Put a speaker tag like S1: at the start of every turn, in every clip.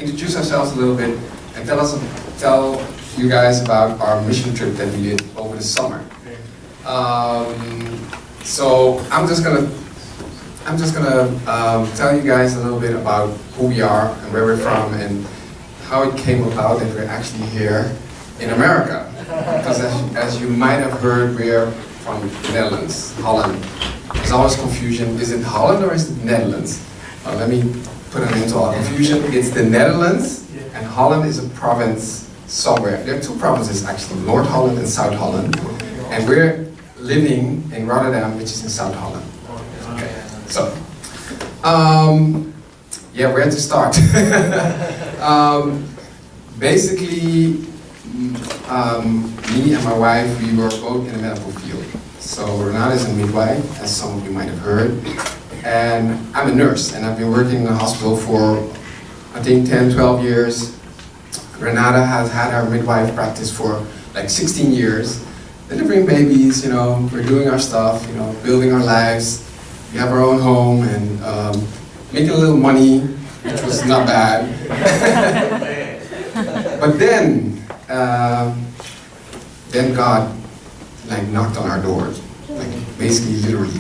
S1: introduce ourselves a little bit and tell you guys about our mission trip that we did over the summer. So I'm just gonna tell you guys a little bit about who we are and where we're from and how it came about that we're actually here in America. Because as you might have heard, we're from the Netherlands, Holland. There's always confusion. Is it Holland or is it Netherlands? Let me put an end to all confusion. It's the Netherlands, and Holland is a province somewhere. There are two provinces actually, North Holland and South Holland. And we're living in Rotterdam, which is in South Holland. Okay, so, yeah, where to start? Basically, me and my wife, we were both in the medical field. So Renata is a midwife, as some of you might have heard. And I'm a nurse, and I've been working in the hospital for, I think, 10, 12 years. Renata has had her midwife practice for like 16 years. Delivering babies, you know, we're doing our stuff, you know, building our lives. We have our own home and making a little money, which was not bad. But then God like knocked on our doors, like basically literally.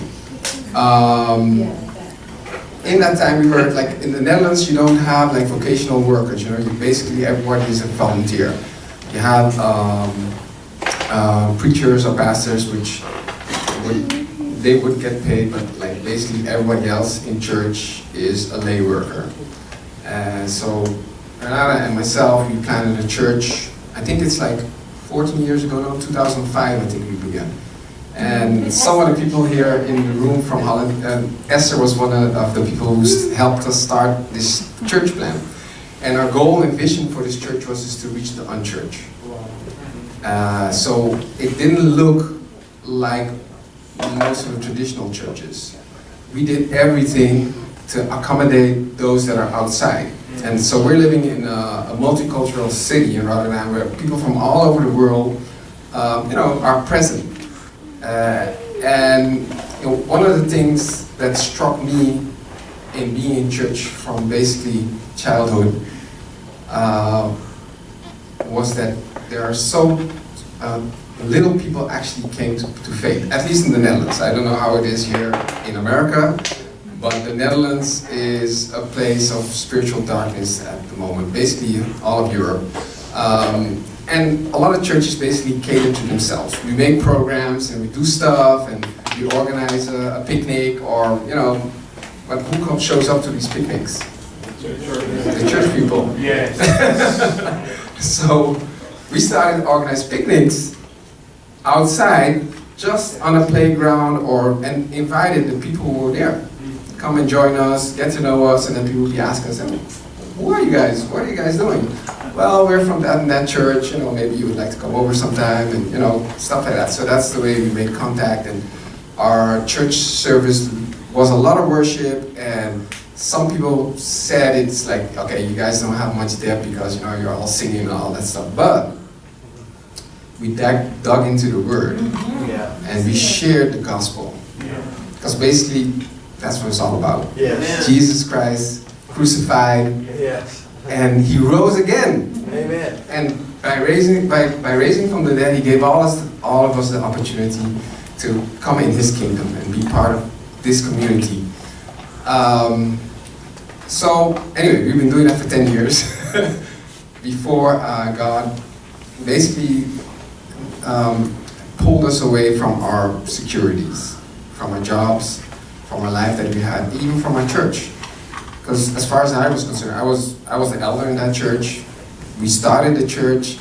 S1: In that time we were like in the Netherlands. You don't have like vocational workers. You know, basically everybody is a volunteer. You have preachers or pastors, which they would get paid, but like basically everybody else in church is a lay worker. And so Renata and myself, we planted a church. I think it's like 14 years ago now, 2005 I think we began. And some of the people here in the room from Holland, Esther was one of the people who helped us start this church plan. And our goal and vision for this church was just to reach the unchurched. So it didn't look like most of the traditional churches. We did everything to accommodate those that are outside. And so we're living in a multicultural city in Rotterdam where people from all over the world you know, are present. And you know, one of the things that struck me in being in church from basically childhood was that there are so little people actually came to faith, at least in the Netherlands. I don't know how it is here in America, but the Netherlands is a place of spiritual darkness at the moment, basically all of Europe. And a lot of churches basically cater to themselves. We make programs and we do stuff and we organize a picnic or, you know, but who shows up to these picnics? The church people.
S2: Yes.
S1: So we started to organize picnics outside, just on a playground, and invited the people who were there. Come and join us, get to know us, and then people would be asking us, who are you guys? What are you guys doing? Well, we're from that and that church, you know, maybe you would like to come over sometime, and you know, stuff like that. So that's the way we made contact, and our church service was a lot of worship, and some people said it's like, okay, you guys don't have much depth because, you know, you're all singing and all that stuff, but we dug into the Word, and we shared the gospel. Because basically, that's what it's all about.
S3: Yes.
S1: Jesus Christ crucified,
S3: Yes.
S1: and He rose again.
S3: Amen.
S1: And by raising from the dead, He gave all of us the opportunity to come in His kingdom and be part of this community. So anyway, we've been doing that for 10 years before God basically pulled us away from our securities, from our jobs, from our life that we had, even from our church. Because as far as I was concerned, I was the elder in that church. We started the church.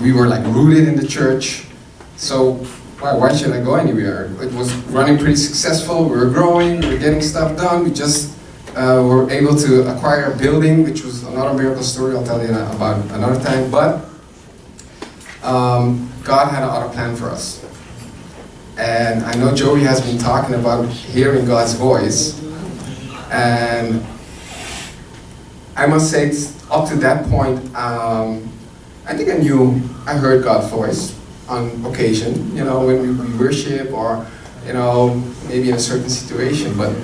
S1: We were like rooted in the church. So why should I go anywhere? It was running pretty successful. We were growing. We were getting stuff done. We just were able to acquire a building, which was another miracle story I'll tell you about another time. But God had another plan for us. And I know Joey has been talking about hearing God's voice. And I must say, up to that point, I think I heard God's voice on occasion, you know, when we worship or, you know, maybe in a certain situation. But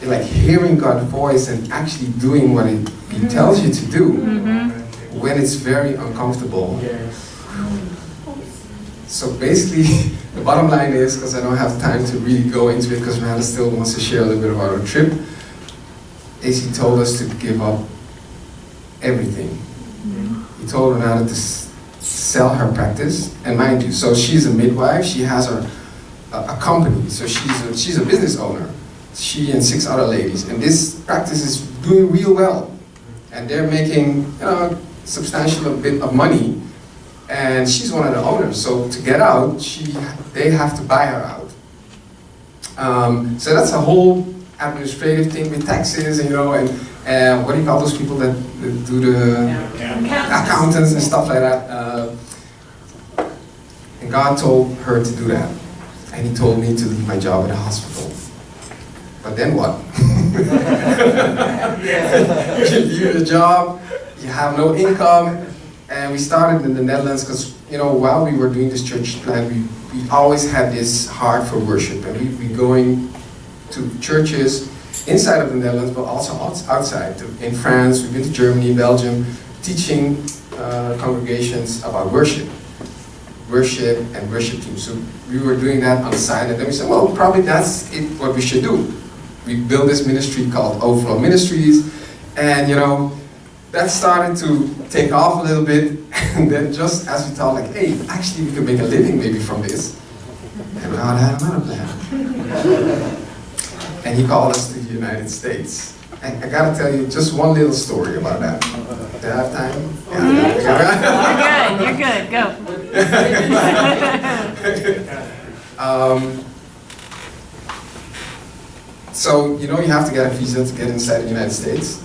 S1: like hearing God's voice and actually doing what He tells you to do when it's very uncomfortable. So basically, the bottom line is, because I don't have time to really go into it, because Renata still wants to share a little bit about our trip, is he told us to give up everything. He told Renata to sell her practice, and mind you, so she's a midwife, she has a company, so she's a business owner. She and 6 other ladies, and this practice is doing real well, and they're making substantial bit of money, and she's one of the owners. So to get out, they have to buy her out. So that's a whole administrative thing with taxes, and what do you call those people that do the accountants and stuff like that? And God told her to do that, and He told me to leave my job at the hospital. But then what? You leave the job, you have no income, and we started in the Netherlands because, while we were doing this church plan, we always had this heart for worship, and we'd be going to churches inside of the Netherlands, but also outside. In France, we've been to Germany, Belgium, teaching congregations about worship and worship teams. So we were doing that on the side, and then we said, well, probably that's what we should do. We built this ministry called Overflow Ministries, and that started to take off a little bit, and then just as we thought, like, hey, actually we could make a living maybe from this, and we had another plan. And He called us to the United States. And I gotta tell you just one little story about that. Do I have time? Yeah.
S2: You're good, go.
S1: So, you have to get a visa to get inside the United States.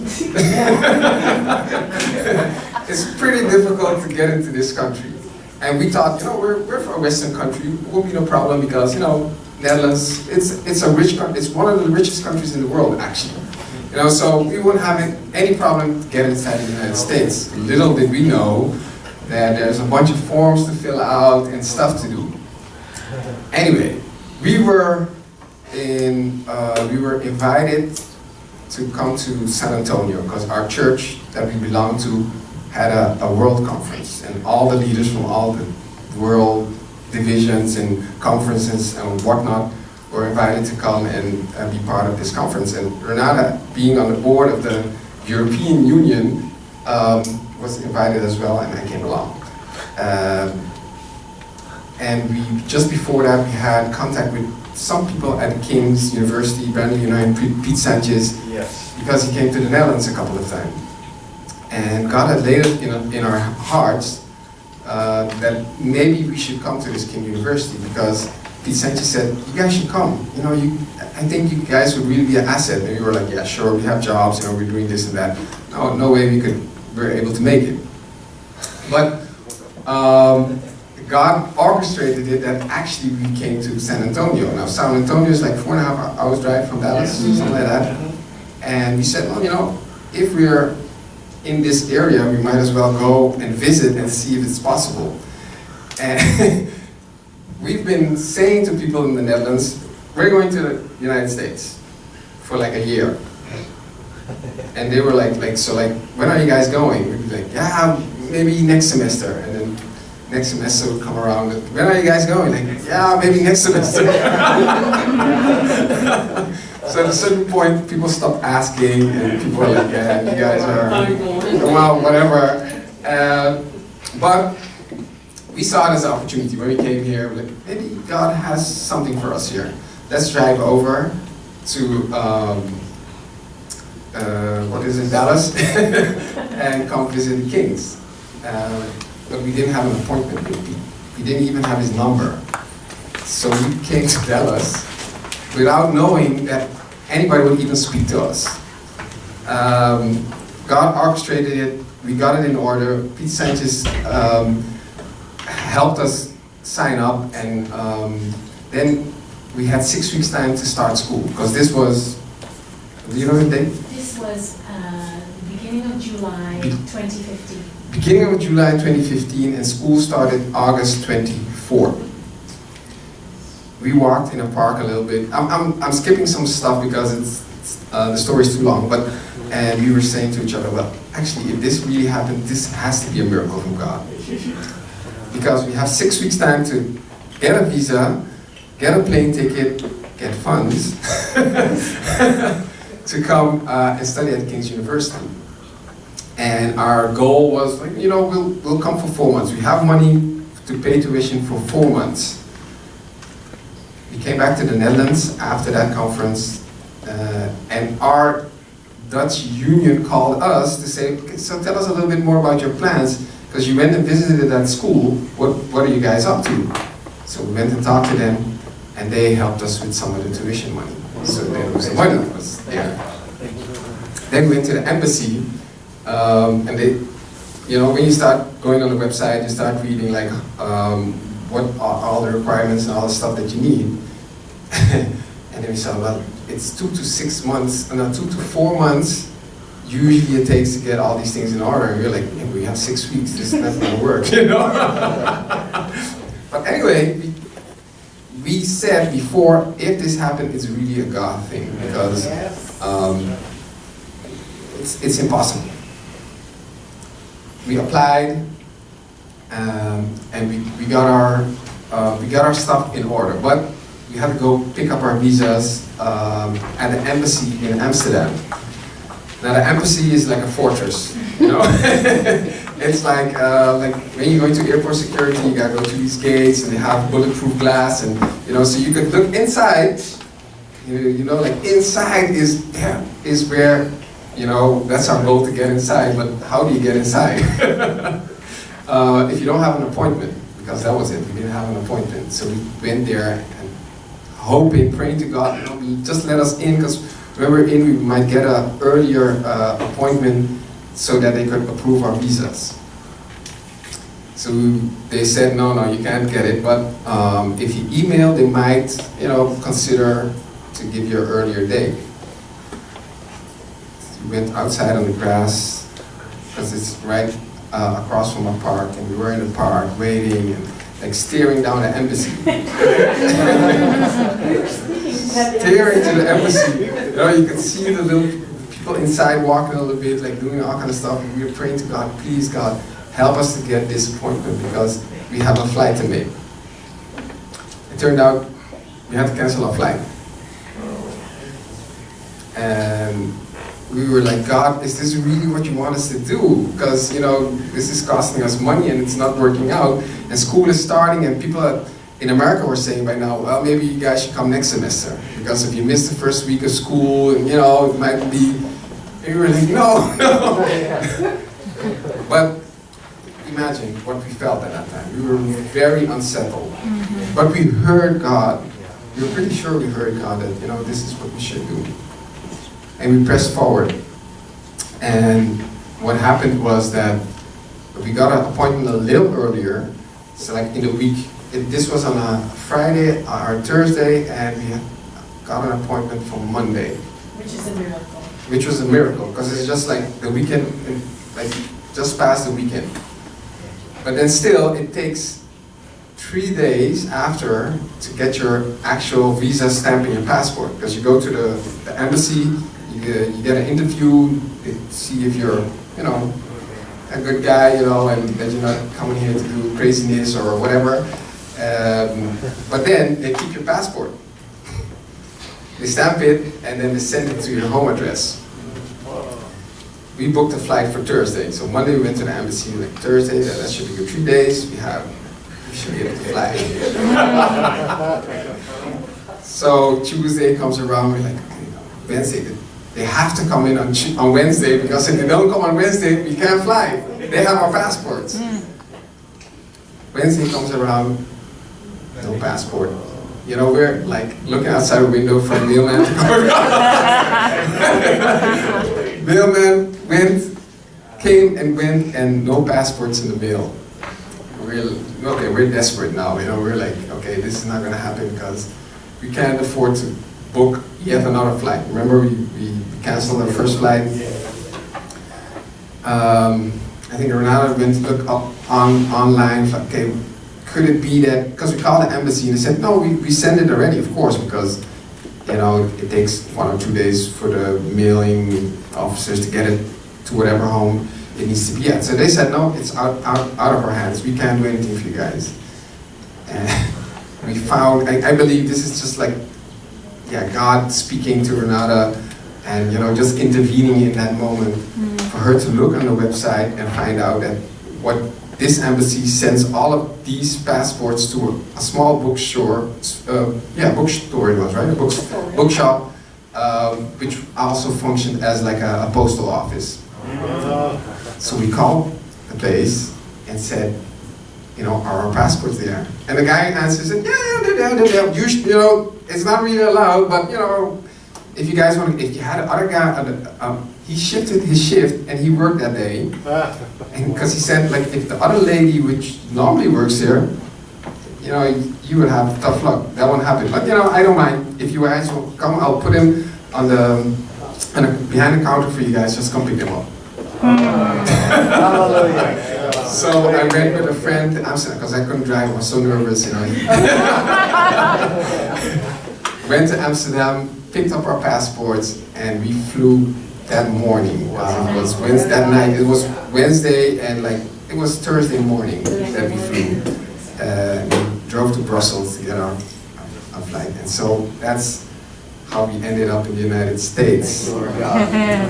S1: It's pretty difficult to get into this country. And we thought, we're from a Western country, it won't be no problem because, Netherlands, it's a rich country, it's one of the richest countries in the world, actually. So we wouldn't have any problem to get inside the United States. Little did we know that there's a bunch of forms to fill out and stuff to do. Anyway, we were invited to come to San Antonio because our church that we belong to had a world conference, and all the leaders from all the world divisions and conferences and whatnot were invited to come and be part of this conference. And Renata, being on the board of the European Union, was invited as well, and I came along. And just before that, we had contact with some people at King's University, Brandon United, Pete Sanchez, because he came to the Netherlands a couple of times. And God had laid it in our hearts that maybe we should come to this King University, because Pete Sanchez said, you guys should come. I think you guys would really be an asset. And we were like, yeah, sure, we have jobs, we're doing this and that. No way we're able to make it. But God orchestrated it that actually we came to San Antonio. Now San Antonio is like 4.5 hours drive from Dallas, something like that. And we said, well, if we're in this area, we might as well go and visit and see if it's possible. And we've been saying to people in the Netherlands, we're going to the United States for like a year. And they were like, when are you guys going? We'd be like, yeah, maybe next semester. And then next semester would come around, when are you guys going? Like, yeah, maybe next semester. So at a certain point, people stopped asking, and people were like, yeah, you guys are, well, whatever. But we saw it as an opportunity when we came here. Like, maybe God has something for us here. Let's drive over to, Dallas, and come visit the Kings. But we didn't have an appointment with Pete. We didn't even have his number. So we came to Dallas without knowing that anybody would even speak to us. God orchestrated it, we got it in order. Pete Sanchez helped us sign up, and then we had 6 weeks time to start school, because this was, do you know the date?
S2: This was the beginning of July 2015.
S1: Beginning of July 2015, and school started August 24. We walked in a park a little bit. I'm skipping some stuff because the story is too long, and we were saying to each other, well, actually, if this really happened, this has to be a miracle from God. Because we have 6 weeks time to get a visa, get a plane ticket, get funds to come and study at King's University. And our goal was, like, we'll come for 4 months. We have money to pay tuition for 4 months. We came back to the Netherlands after that conference, and our Dutch union called us to say, okay, so tell us a little bit more about your plans, because you went and visited that school. What are you guys up to? So we went and talked to them, and they helped us with some of the tuition money. So there was the money was there. Then we went to the embassy, and they, when you start going on the website, you start reading like what are all the requirements and all the stuff that you need. And then we saw, well, it's 2 to 6 months, 2 to 4 months usually it takes to get all these things in order. And we're like, yeah, we have 6 weeks, this is not going to work, But anyway, we said before, if this happened, it's really a God thing, because it's impossible. We applied, and we got our stuff in order, but we had to go pick up our visas at the embassy in Amsterdam. Now the embassy is like a fortress, It's like when you go into airport security, you gotta go to these gates, and they have bulletproof glass, and so you could look inside. Like inside is where that's our goal, to get inside. But how do you get inside? If you don't have an appointment, because that was it. We didn't have an appointment, so we went there and hoping, praying to God, just let us in, because when we're in, we might get an earlier appointment so that they could approve our visas. So they said, no, you can't get it, but if you email, they might, consider to give you an earlier date. So we went outside on the grass, because it's right across from a park, and we were in the park waiting and like staring down the embassy. Staring to the embassy. You could see the little people inside walking a little bit, like doing all kind of stuff. And we were praying to God, please God, help us to get this appointment, because we have a flight to make. It turned out we had to cancel our flight. And we were like, God, is this really what you want us to do? Because, this is costing us money and it's not working out. And school is starting, and people in America were saying by now, well, maybe you guys should come next semester. Because if you miss the first week of school, and, it might be, and we were like, no. But imagine what we felt at that time. We were very unsettled. But we heard God. We were pretty sure we heard God that, this is what we should do. And we pressed forward. And what happened was that we got an appointment a little earlier, so like in the week. This was on a Friday or Thursday, and we got an appointment for Monday.
S2: Which is a miracle.
S1: Which was a miracle, because it's just like the weekend, like just past the weekend. But then still, it takes 3 days after to get your actual visa stamp in your passport, because you go to the embassy, you get an interview, they see if you're, a good guy, and that you're not coming here to do craziness or whatever. But then they keep your passport. They stamp it, and then they send it to your home address. We booked a flight for Thursday. So Monday we went to the embassy, like Thursday, that should be good 3 days. We should be able to fly. So Tuesday comes around, we're like, okay, Wednesday, they have to come in on Wednesday, because if they don't come on Wednesday, we can't fly. They have our passports. Wednesday comes around, no passport. We're like looking outside the window for a mailman to come around. Mailman came and went, and no passports in the mail. We're desperate now. We're like, okay, this is not going to happen, because we can't afford to book yet another flight. Remember, we canceled our first flight. I think Renata went to look up online, like, okay, could it be that, because we called the embassy and they said, no, we sent it already, of course, because you know, it takes 1 or 2 days for the mailing officers to get it to whatever home it needs to be at. So they said, no, it's out of our hands. We can't do anything for you guys. And we found, I believe this is just like, yeah, God speaking to Renata and, you know, just intervening in that moment for her to look on the website and find out that what this embassy sends all of these passports to a small bookstore, bookstore it was, right? A bookshop, which also functioned as like a postal office. So we called the place and said, you know, are our passports there? And the guy answers, yeah, they're there. You know, it's not really allowed, but you know, if you guys want, if you had another guy, he shifted his shift and he worked that day, and because he said, like, if the other lady, which normally works here, you know, you would have tough luck. That won't happen. But you know, I don't mind. If you guys will come, I'll put him on behind the counter for you guys. Just come pick him up. So I went with a friend to Amsterdam because I couldn't drive. I was so nervous, you know. Went to Amsterdam, picked up our passports, and we flew that morning. It was Wednesday that night. It was Wednesday, and like it was Thursday morning that we flew. We drove to Brussels to get our flight, and so that's how we ended up in the United States,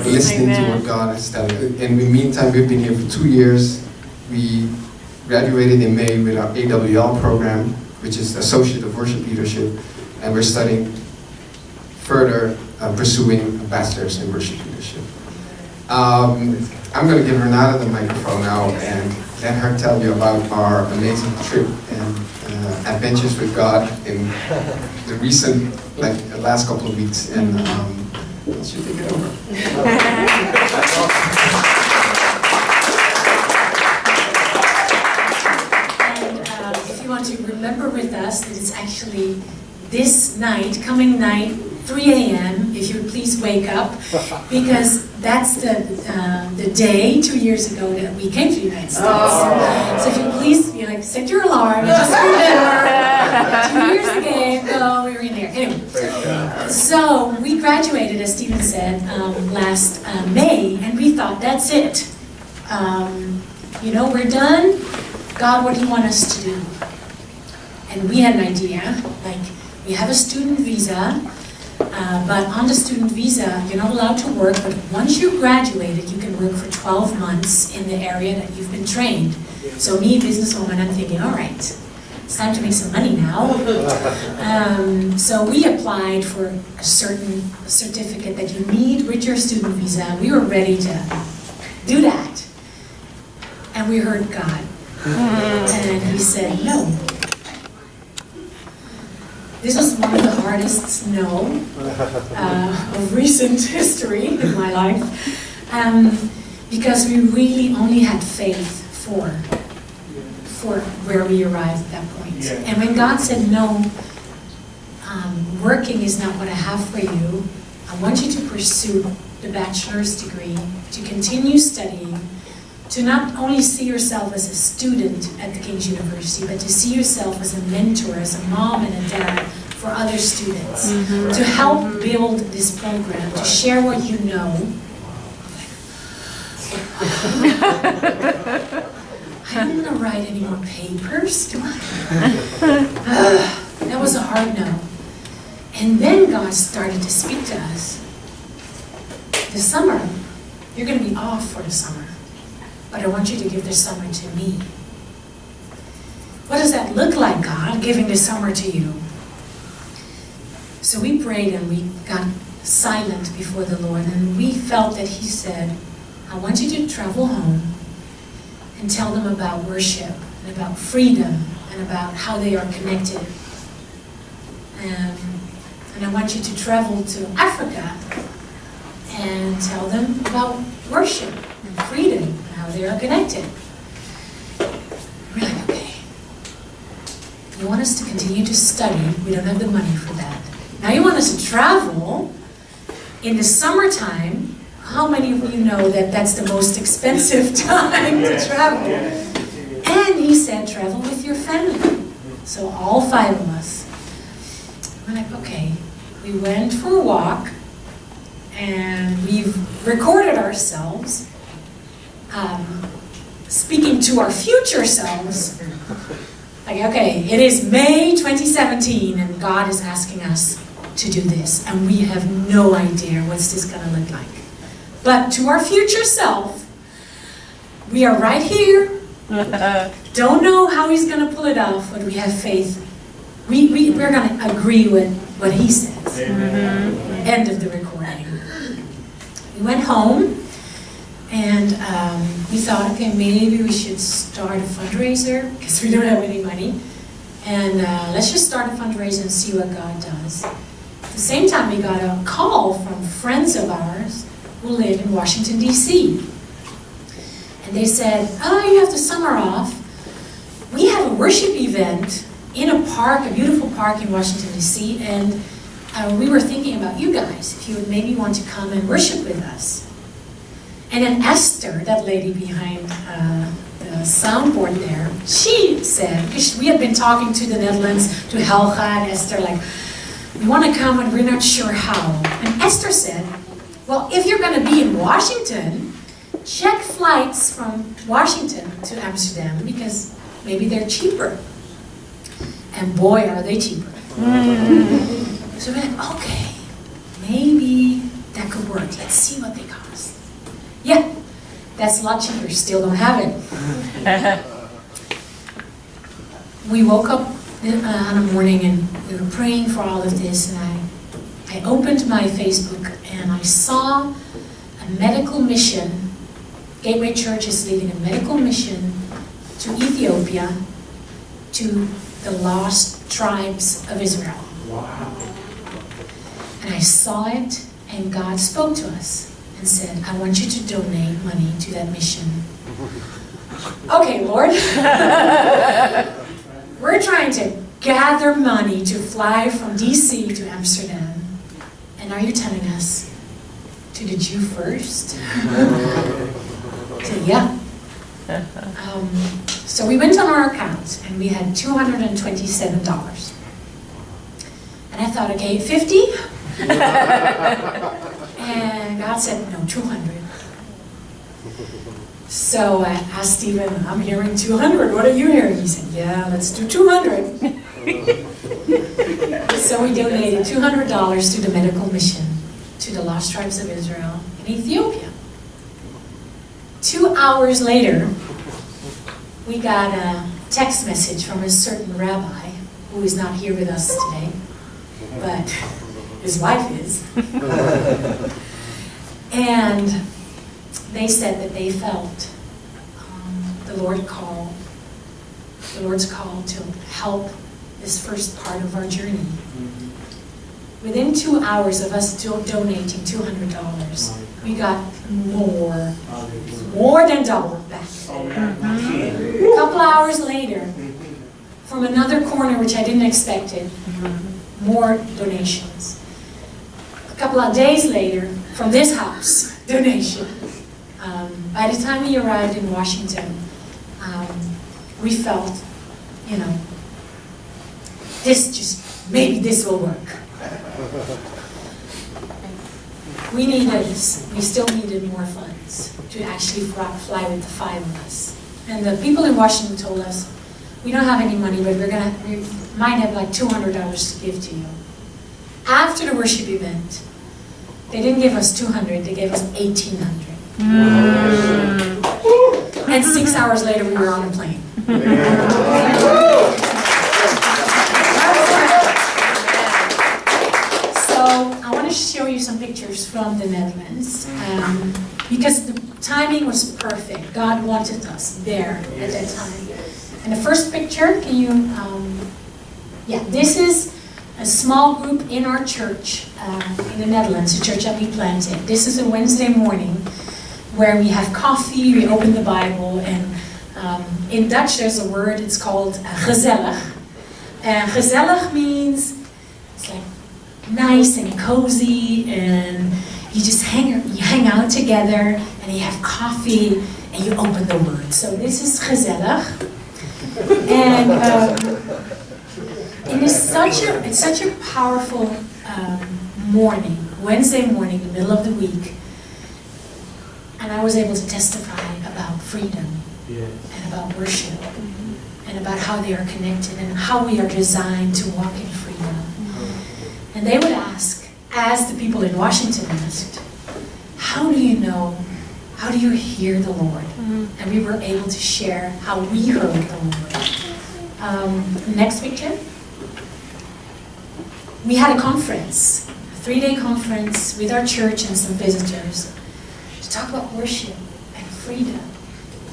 S1: listening to what God is telling. In the meantime, we've been here for 2 years. We graduated in May with our AWL program, which is Associate of Worship Leadership, and we're studying further, pursuing a bachelor's in worship leadership. I'm going to give Renata the microphone now and let her tell you about our amazing trip and adventures with God in the recent, like the last couple of weeks. And she take it over.
S2: And if you want to remember with us that it's actually this night, coming night, 3 a.m., if you would please wake up, because that's the day 2 years ago that we came to the United States. So if you please, you know, like, set your alarm and just remember 2 years ago we were in there. Anyway, so we graduated, as Stephen said, last May, and we thought, that's it. You know, we're done. God, what do you want us to do? And we had an idea, like, we have a student visa, but on the student visa, you're not allowed to work, but once you graduated, you can work for 12 months in the area that you've been trained. So me, businesswoman, I'm thinking, all right, it's time to make some money now. So we applied for a certain certificate that you need with your student visa. We were ready to do that. And we heard God. And he said, no. This was one of the hardest no of recent history in my life, because we really only had faith for where we arrived at that point. Yeah. And when God said no, working is not what I have for you. I want you to pursue the bachelor's degree, to continue studying, to not only see yourself as a student at the King's University, but to see yourself as a mentor, as a mom and a dad for other students, to help build this program, to share what you know. I don't want to write any more papers, do I? That was a hard no. And then God started to speak to us. This summer, you're going to be off for the summer. But I want you to give the summer to me. What does that look like, God, giving the summer to you? So we prayed and we got silent before the Lord, and we felt that He said, I want you to travel home and tell them about worship and about freedom and about how they are connected. And I want you to travel to Africa and tell them about worship and freedom and how they are connected. We're like, okay. You want us to continue to study. We don't have the money for that. Now you want us to travel in the summertime. How many of you know that that's the most expensive time to travel? And He said, travel with your family. So all 5 of us. We're like, okay, we went for a walk, and we've recorded ourselves speaking to our future selves. Like, okay, it is May 2017, and God is asking us to do this, and we have no idea what's this going to look like. But to our future self, we are right here. Don't know how he's going to pull it off, but we have faith. We're going to agree with what he says. End of the recording. We went home, and we thought, okay, maybe we should start a fundraiser, because we don't have any money. And let's just start a fundraiser and see what God does. At the same time, we got a call from friends of ours who live in Washington, D.C. And they said, oh, you have the summer off. We have a worship event in a park, a beautiful park in Washington, D.C., and we were thinking about you guys, if you would maybe want to come and worship with us. And then Esther, that lady behind the soundboard there, she said, because we had been talking to the Netherlands, to Helga and Esther, like, we want to come and we're not sure how. And Esther said, well, if you're going to be in Washington, check flights from Washington to Amsterdam, because maybe they're cheaper. And boy, are they cheaper. So we're like, okay, maybe that could work. Let's see what they cost. Yeah, that's a lot cheaper. Still don't have it. We woke up on a morning and we were praying for all of this, and I opened my Facebook and I saw a medical mission. Gateway Church is leading a medical mission to Ethiopia, to the lost tribes of Israel.
S3: Wow.
S2: And I saw it, and God spoke to us and said, I want you to donate money to that mission. Okay, Lord. We're trying to gather money to fly from DC to Amsterdam. And are you telling us to the Jew first? I said, yeah. So we went on our account, and we had $227. And I thought, okay, 50? And God said, no, 200. So I asked Stephen, I'm hearing 200. What are you hearing? He said, yeah, let's do 200. So we donated $200 to the medical mission to the lost tribes of Israel in Ethiopia. 2 hours later, we got a text message from a certain rabbi who is not here with us today, but his wife is. And they said that they felt the Lord's call to help this first part of our journey. Within 2 hours of us donating $200, we got more than double back. A couple hours later, from another corner, which I didn't expect it, more donations. A couple of days later, from this house, donation. By the time we arrived in Washington, we felt, maybe this will work. We still needed more funds to actually fly with the 5 of us. And the people in Washington told us, we don't have any money, but we might have like $200 to give to you. After the worship event, they didn't give us 200, they gave us 1,800. And 6 hours later, we were on a plane. Show you some pictures from the Netherlands because the timing was perfect. God wanted us there at that time. And the first picture, can you, this is a small group in our church in the Netherlands, a church that we planted. This is a Wednesday morning where we have coffee, we open the Bible, and in Dutch there's a word, it's called gezellig. And gezellig means, it's like, nice and cozy, and you just hang out together, and you have coffee, and you open the Word. So this is gezellig, and it's such a powerful morning, Wednesday morning, the middle of the week, and I was able to testify about freedom and about worship and about how they are connected and how we are designed to walk in freedom. And they would ask, as the people in Washington asked, how do you know, how do you hear the Lord? And we were able to share how we heard the Lord. Next picture. We had a conference, a 3-day conference with our church and some visitors to talk about worship and freedom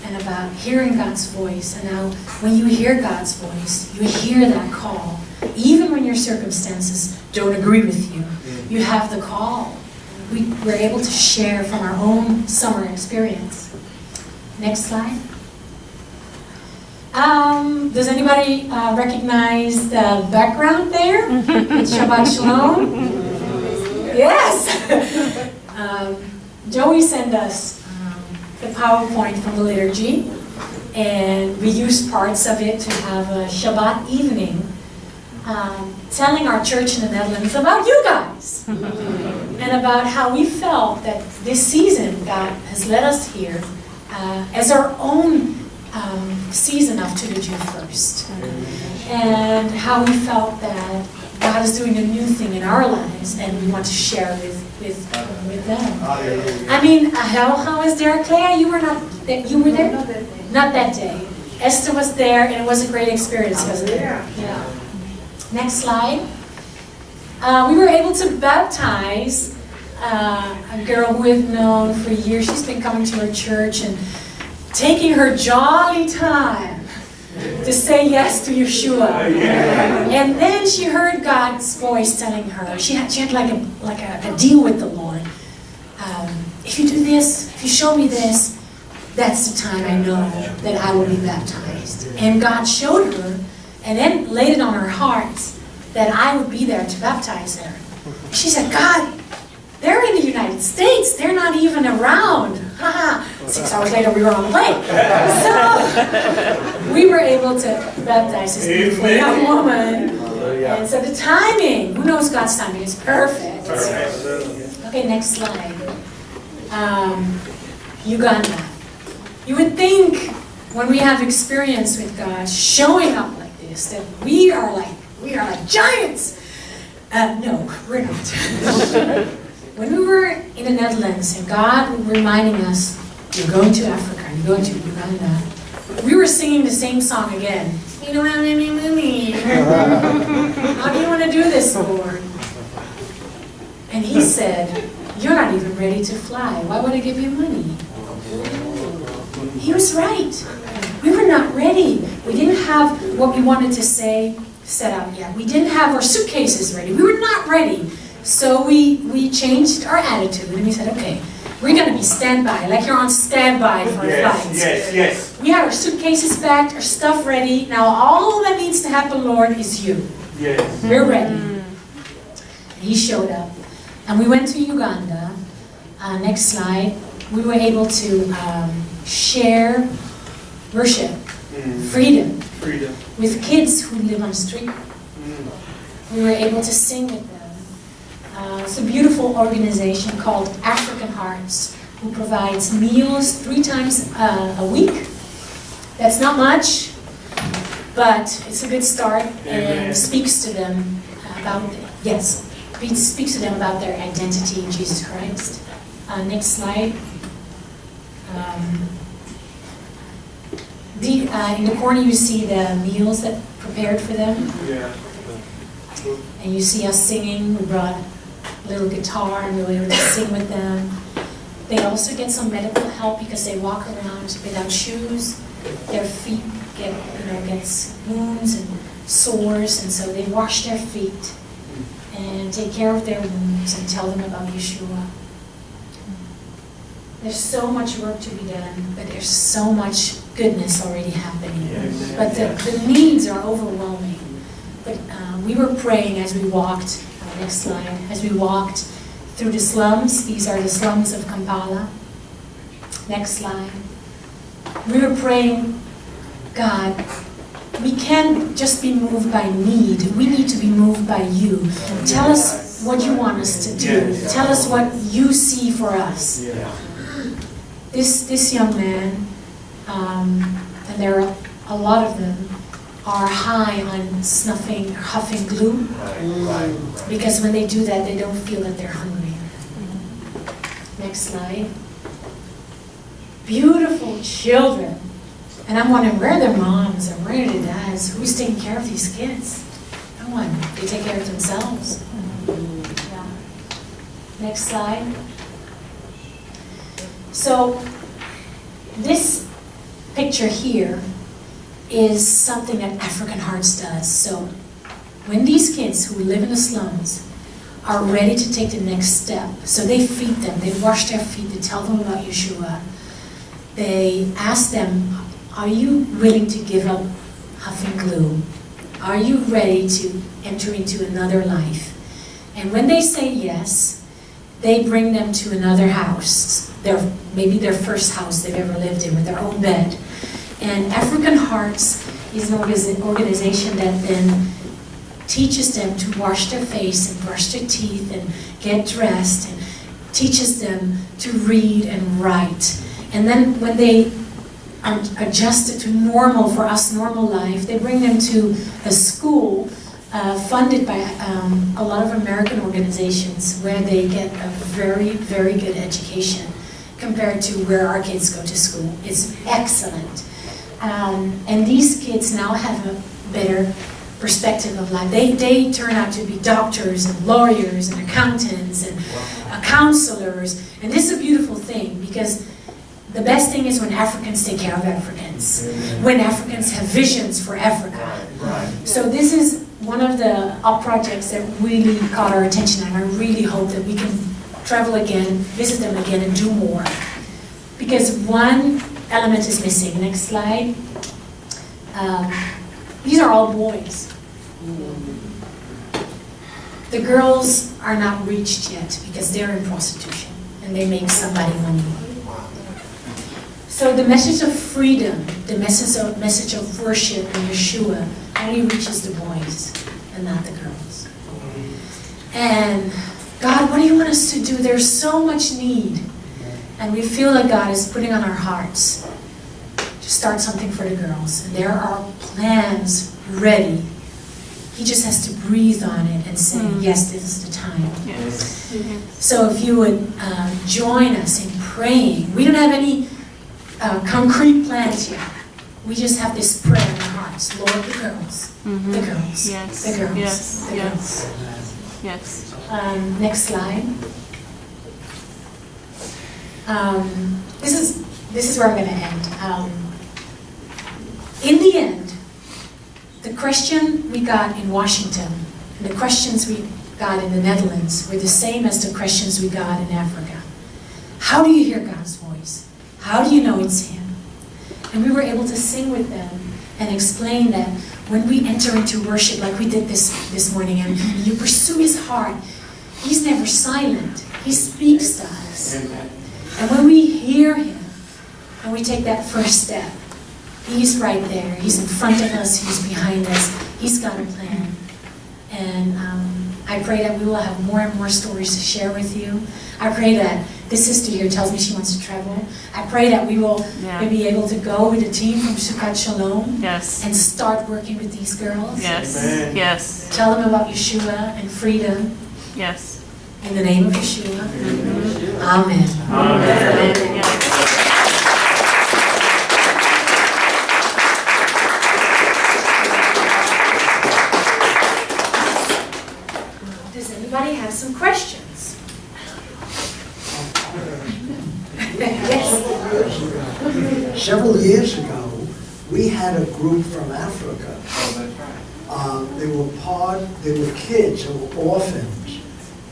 S2: and about hearing God's voice. And now when you hear God's voice, you hear that call. Even when your circumstances don't agree with you, you have the call. We were able to share from our own summer experience. Next slide. Does anybody recognize the background there? It's Shabbat Shalom? Yes! Joey sent us the PowerPoint from the liturgy, and we used parts of it to have a Shabbat evening telling our church in the Netherlands about you guys and about how we felt that this season God has led us here as our own season of To the Jew First, and how we felt that God is doing a new thing in our lives, and we want to share with them. I mean, how was there, Claire? You were there? Not that day. Esther was there, and it was a great experience, wasn't it? Yeah. Next slide. We were able to baptize a girl who we've known for years. She's been coming to our church and taking her jolly time to say yes to Yeshua. And then she heard God's voice telling her, she had like a deal with the Lord. If you do this, if you show me this, that's the time I know that I will be baptized. And God showed her, and then laid it on her heart that I would be there to baptize her. She said, God, they're in the United States. They're not even around. 6 hours later, we were on the plane. So we were able to baptize this beautiful young woman. And so the timing, who knows God's timing, is perfect. Okay, next slide. Uganda. You would think when we have experience with God showing up like this, that we are like giants. No, we're not. When we were in the Netherlands and God was reminding us, you're going to Africa, you're going to Uganda, we were singing the same song again. You don't have any money. How do you want to do this, Lord? And he said, you're not even ready to fly. Why would I give you money? He was right. We were not ready. We didn't have what we wanted to say set out yet. We didn't have our suitcases ready. We were not ready. So we changed our attitude and we said, okay, we're going to be standby, like you're on standby for a flight. Yes. We had our suitcases packed, our stuff ready. Now all that needs to happen, Lord, is you. Yes. We're ready. And he showed up. And we went to Uganda. Next slide. We were able to share worship, freedom, with kids who live on the street. We were able to sing with them. It's a beautiful organization called African Hearts, who provides meals 3 times a week. That's not much, but it's a good start and speaks to them about their identity in Jesus Christ. Next slide. In the corner you see the meals that prepared for them. Yeah. And you see us singing. We brought a little guitar and we were able to sing with them. They also get some medical help because they walk around without shoes. Their feet get wounds and sores, and so they wash their feet and take care of their wounds and tell them about Yeshua. There's so much work to be done, but there's so much goodness already happening. Yes. But the needs are overwhelming. But we were praying as we walked, next slide, as we walked through the slums. These are the slums of Kampala. Next slide. We were praying, God, we can't just be moved by need. We need to be moved by you. Tell us what you want us to do. Tell us what you see for us. This young man, and there are a lot of them, are high on snuffing or huffing glue. Because when they do that, they don't feel that they're hungry. Next slide. Beautiful children. And I'm wondering, where are their moms and where are their dads? Who's taking care of these kids? No one. They take care of themselves. Yeah. Next slide. So, this picture here is something that African Hearts does. So, when these kids who live in the slums are ready to take the next step, so they feed them, they wash their feet, they tell them about Yeshua, they ask them, are you willing to give up huffing glue? Are you ready to enter into another life? And when they say yes, they bring them to another house, maybe their first house they've ever lived in with their own bed. And African Hearts is an organization that then teaches them to wash their face and brush their teeth and get dressed, and teaches them to read and write. And then when they are adjusted to normal, for us, normal life, they bring them to a school funded by a lot of American organizations where they get a very, very good education compared to where our kids go to school. It's excellent. And these kids now have a better perspective of life. They turn out to be doctors and lawyers and accountants and counselors. And this is a beautiful thing, because the best thing is when Africans take care of Africans, when Africans have visions for Africa. So this is one of the projects that really caught our attention, and I really hope that we can travel again, visit them again, and do more. Because one element is missing. Next slide. These are all boys. The girls are not reached yet because they're in prostitution and they make somebody money. So the message of freedom, the message of worship and Yeshua only reaches the boys and not the girls. And God, what do you want us to do? There's so much need. And we feel that God is putting on our hearts to start something for the girls. And there are plans ready. He just has to breathe on it and say, yes, this is the time.
S3: Yes.
S2: So if you would join us in praying. We don't have any concrete plans yet. We just have this prayer in our hearts. Lord, the girls. The girls.
S3: Yes.
S2: The girls.
S3: Yes.
S2: The
S3: Yes.
S2: girls.
S3: Yes.
S2: Next slide. This is where I'm going to end. In the end, the question we got in Washington and the questions we got in the Netherlands were the same as the questions we got in Africa. How do you hear God's voice? How do you know it's Him? And we were able to sing with them and explain that when we enter into worship, like we did this morning, and you pursue His heart, He's never silent. He speaks to us. And when we hear Him, and we take that first step, He's right there. He's in front of us. He's behind us. He's got a plan. And I pray that we will have more and more stories to share with you. I pray that this sister here tells me she wants to travel. I pray that we will be able to go with a team from Sukkat Shalom and start working with these girls.
S3: Yes. Amen. Yes.
S2: Tell them about Yeshua and freedom.
S3: Yes.
S2: In the name of Yeshua. Amen.
S3: Amen. Yes.
S2: Does anybody have some questions? Yes.
S4: Several years ago, we had a group from Africa. They were kids who were orphans,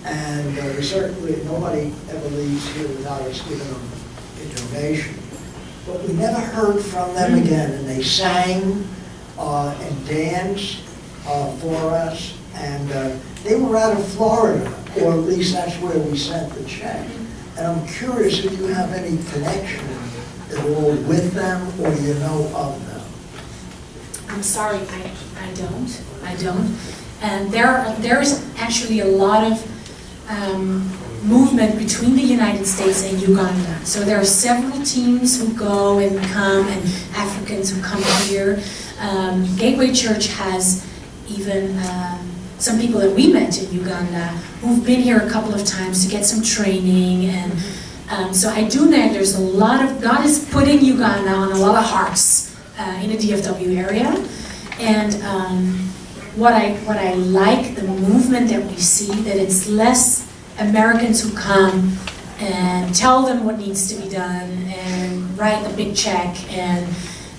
S4: and we certainly, nobody ever leaves here without us giving them a donation. But we never heard from them again, and they sang and danced for us, and they were out of Florida, or at least that's where we sent the check. And I'm curious if you have any connection at all with them, or you know of them.
S2: I'm sorry, I don't. And there is actually a lot of movement between the United States and Uganda. So there are several teams who go and come, and Africans who come here. Gateway Church has even some people that we met in Uganda who've been here a couple of times to get some training, and so I do know there's a lot of, God is putting Uganda on a lot of hearts in the DFW area, and what I like, the movement that we see, that it's less Americans who come and tell them what needs to be done and write a big check, and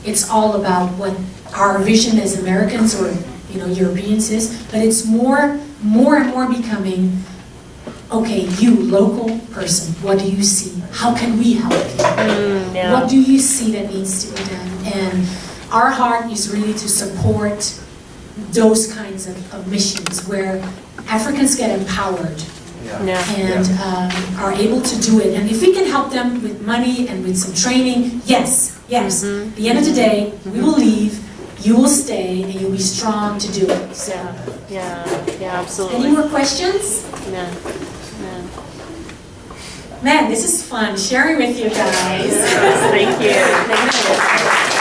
S2: it's all about what our vision as Americans or Europeans is, but it's more and more becoming, okay, you, local person, what do you see? How can we help you?
S3: Yeah.
S2: What do you see that needs to be done? And our heart is really to support those kinds of missions where Africans get empowered
S3: Yeah.
S2: and are able to do it. And if we can help them with money and with some training, yes. At the end of the day, we will leave, you will stay, and you'll be strong to do it. So,
S3: Yeah, absolutely.
S2: any more questions?
S3: Yeah.
S2: Man, this is fun sharing with you guys.
S3: Thank you. Thank you.